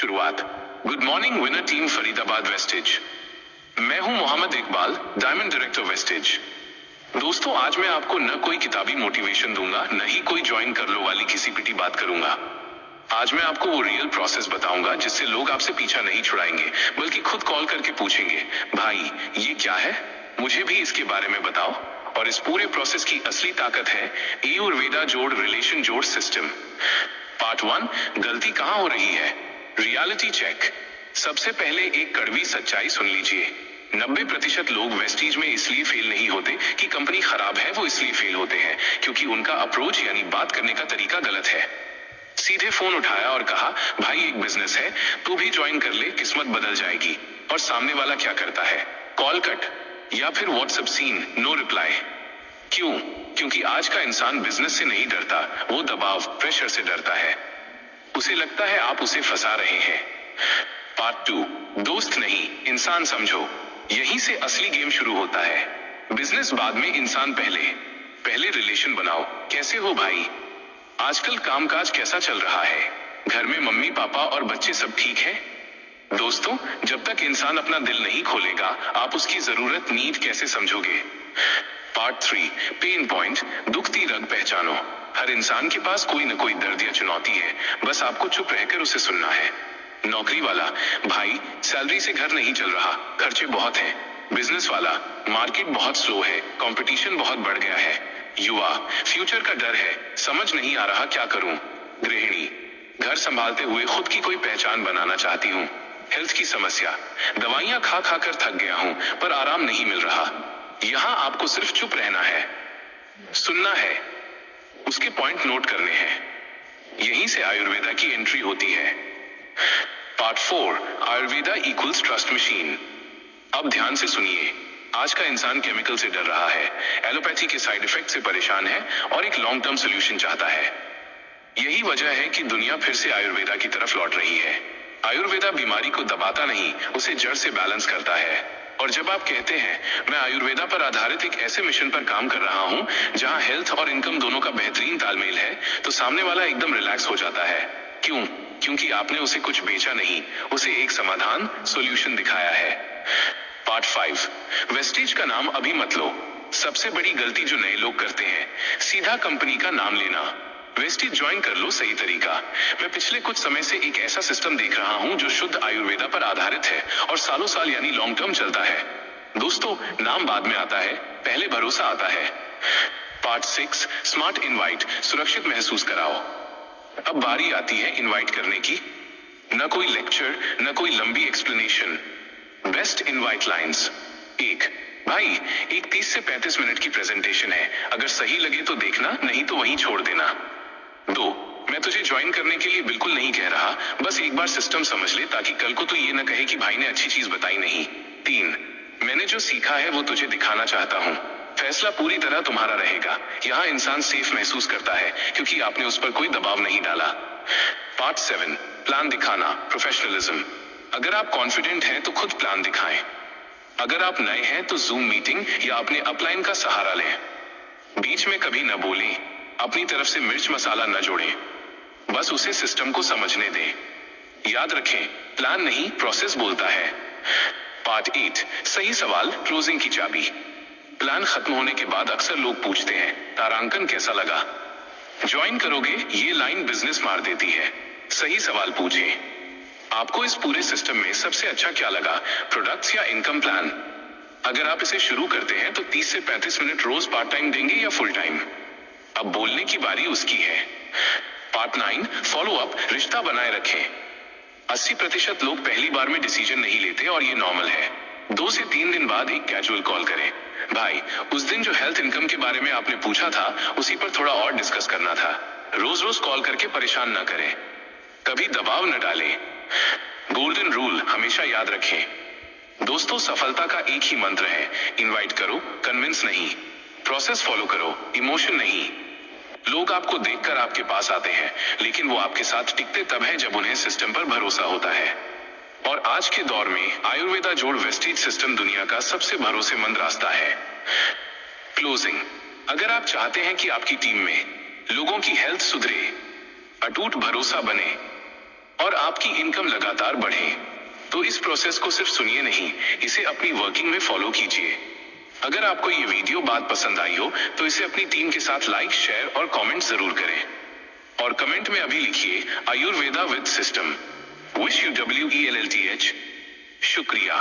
शुरुआत। Good morning winner team Faridabad Vestige. मैं हूं Mohammad Iqbal, diamond director Vestige. दोस्तों, आज मैं आपको न कोई किताबी मोटिवेशन दूंगा, न ही कोई ज्वाइन कर लो वाली किसी पिटी बात करूंगा। आज मैं आपको वो रियल प्रोसेस बताऊंगा जिससे लोग आपसे पीछा नहीं छुड़ाएंगे, बल्कि खुद कॉल करके पूछेंगे, भाई ये क्या है, मुझे भी इसके बारे में बताओ। और इस पूरे प्रोसेस की असली ताकत है आयुर्वेदा जोड़ रिलेशन जोड़ सिस्टम। पार्ट 1, गलती कहां हो रही है, रियलिटी चेक। सबसे पहले एक कड़वी सच्चाई सुन लीजिए। 90% लोग वेस्टीज में इसलिए फेल नहीं होते कि कंपनी खराब है, वो इसलिए फेल होते हैं क्योंकि उनका अप्रोच यानी बात करने का तरीका गलत है। सीधे फोन उठाया और कहा, भाई एक बिजनेस है, तू भी ज्वाइन कर ले, किस्मत बदल जाएगी। और सामने वाला क्या करता है, कॉल कट या फिर व्हाट्सएप सीन, नो रिप्लाई। क्यों? क्योंकि आज का इंसान बिजनेस से नहीं डरता, वो दबाव, प्रेशर से डरता है। उसे लगता है आप उसे फंसा रहे हैं। पार्ट 2, दोस्त नहीं इंसान समझो। यहीं से असली गेम शुरू होता है। बिजनेस बाद में, इंसान पहले। पहले रिलेशन बनाओ। कैसे हो भाई, आजकल कामकाज कैसा चल रहा है, घर में मम्मी पापा और बच्चे सब ठीक है? दोस्तों, जब तक इंसान अपना दिल नहीं खोलेगा, आप उसकी जरूरत, नीड कैसे समझोगे। पार्ट 3, पेन पॉइंट, दुखती रग पहचानो। हर इंसान के पास कोई न कोई दर्द या चुनौती है, बस आपको चुप रहकर उसे सुनना है। नौकरी वाला, भाई सैलरी से घर नहीं चल रहा, खर्चे बहुत हैं। बिजनेस वाला, मार्केट बहुत स्लो है, कंपटीशन बहुत बढ़ गया है। युवा, फ्यूचर का डर है, समझ नहीं आ रहा क्या करूं। गृहिणी, घर संभालते हुए खुद की कोई पहचान बनाना चाहती हूं। हेल्थ की समस्या, दवाइयां खा खा कर थक गया हूं, पर आराम नहीं मिल रहा। यहां आपको सिर्फ चुप रहना है, सुनना है, उसके पॉइंट नोट करने हैं। यहीं से आयुर्वेदा की एंट्री होती है। Part 4, Ayurveda equals trust machine. अब ध्यान से सुनिए। आज का इंसान केमिकल से डर रहा है, एलोपैथी के साइड इफेक्ट से परेशान है और एक लॉन्ग टर्म सोल्यूशन चाहता है। यही वजह है कि दुनिया फिर से आयुर्वेदा की तरफ लौट रही है। आयुर्वेदा बीमारी को दबाता नहीं, उसे जड़ से बैलेंस करता है। और जब आप कहते हैं, मैं आयुर्वेदा पर आधारित एक ऐसे मिशन पर काम कर रहा हूं जहां हेल्थ और इनकम दोनों का बेहतरीन तालमेल है, तो सामने वाला एकदम रिलैक्स हो जाता है। क्यों? क्योंकि आपने उसे कुछ बेचा नहीं, उसे एक समाधान, सॉल्यूशन दिखाया है। पार्ट 5, वेस्टीज का नाम अभी मत लो। सबसे बड़ी गलती जो नए लोग करते हैं, सीधा कंपनी का नाम लेना। वेस्टीज ज्वाइन कर लो, सही तरीका। मैं पिछले कुछ समय से एक ऐसा सिस्टम देख रहा हूं जो शुद्ध आयुर्वेदा पर आधारित है और सालों साल यानी लॉन्ग टर्म चलता है। दोस्तों, नाम बाद में आता है, पहले भरोसा आता है। पार्ट 6, स्मार्ट इनवाइट, सुरक्षित महसूस कराओ। अब बारी आती है इनवाइट करने की। न कोई लेक्चर, न कोई लंबी एक्सप्लेनेशन, बेस्ट इनवाइट लाइंस। 1, भाई एक 30 से 35 मिनट की प्रेजेंटेशन है, अगर सही लगे तो देखना, नहीं तो वहीं छोड़ देना। 2, मैं तुझे ज्वाइन करने के लिए बिल्कुल नहीं कह रहा, बस एक बार सिस्टम समझ ले ताकि कल को तो ये न कहे कि भाई ने अच्छी चीज बताई नहीं। 3, मैंने जो सीखा है वो तुझे दिखाना चाहता हूँ, फैसला पूरी तरह तुम्हारा रहेगा। यहाँ इंसान सेफ महसूस करता है क्योंकि आपने उस पर कोई दबाव नहीं डाला। पार्ट 7, प्लान दिखाना, प्रोफेशनलिज्म। अगर आप कॉन्फिडेंट हैं तो खुद प्लान दिखाएं। अगर आप नए हैं तो जूम मीटिंग या अपने अपलाइन का सहारा लें। बीच में कभी न बोलें, अपनी तरफ से मिर्च मसाला न जोड़ें, बस उसे सिस्टम को समझने दें। याद रखें, प्लान नहीं, प्रोसेस बोलता है। पार्ट 8, सही सवाल, क्लोजिंग की चाबी। प्लान खत्म होने के बाद अक्सर लोग पूछते हैं, तारांकन कैसा लगा, ज्वाइन करोगे? ये लाइन बिजनेस मार देती है। सही सवाल पूछें, आपको इस पूरे सिस्टम में सबसे अच्छा क्या लगा, प्रोडक्ट्स या इनकम प्लान? अगर आप इसे शुरू करते हैं तो 30 से 35 मिनट रोज पार्ट टाइम देंगे या फुल टाइम? अब बोलने की बारी उसकी है। पार्ट 9, फॉलो अप, रिश्ता बनाए रखें। 80% लोग पहली बार में डिसीजन नहीं लेते और ये नॉर्मल है। 2 से 3 दिन बाद एक कैजुअल कॉल करें, भाई उस दिन जो हेल्थ इनकम के बारे में आपने पूछा था, उसी पर थोड़ा और डिस्कस करना था। रोज रोज कॉल करके परेशान न करें, कभी दबाव न डालें। गोल्डन रूल हमेशा याद रखें। दोस्तों, सफलता का एक ही मंत्र है, इनवाइट करो, कन्विंस नहीं। प्रोसेस फॉलो करो, इमोशन नहीं। लोग आपको देखकर आपके पास आते हैं, लेकिन वो आपके साथ टिकते तब है जब उन्हें सिस्टम पर भरोसा होता है। और आज के दौर में आयुर्वेदा जोड़ वेस्टीज सिस्टम दुनिया का सबसे भरोसेमंद रास्ता है। क्लोजिंग, अगर आप चाहते हैं कि आपकी टीम में लोगों की हेल्थ सुधरे, अटूट भरोसा बने, और आपकी इनकम लगातार बढ़े। तो इस प्रोसेस को सिर्फ सुनिए नहीं, इसे अपनी वर्किंग में फॉलो कीजिए। अगर आपको ये वीडियो बात पसंद आई हो तो इसे अपनी टीम के साथ लाइक, शेयर और कमेंट जरूर करें। और कमेंट में अभी लिखिए Ayurveda with system. Wish you WELLTH। शुक्रिया।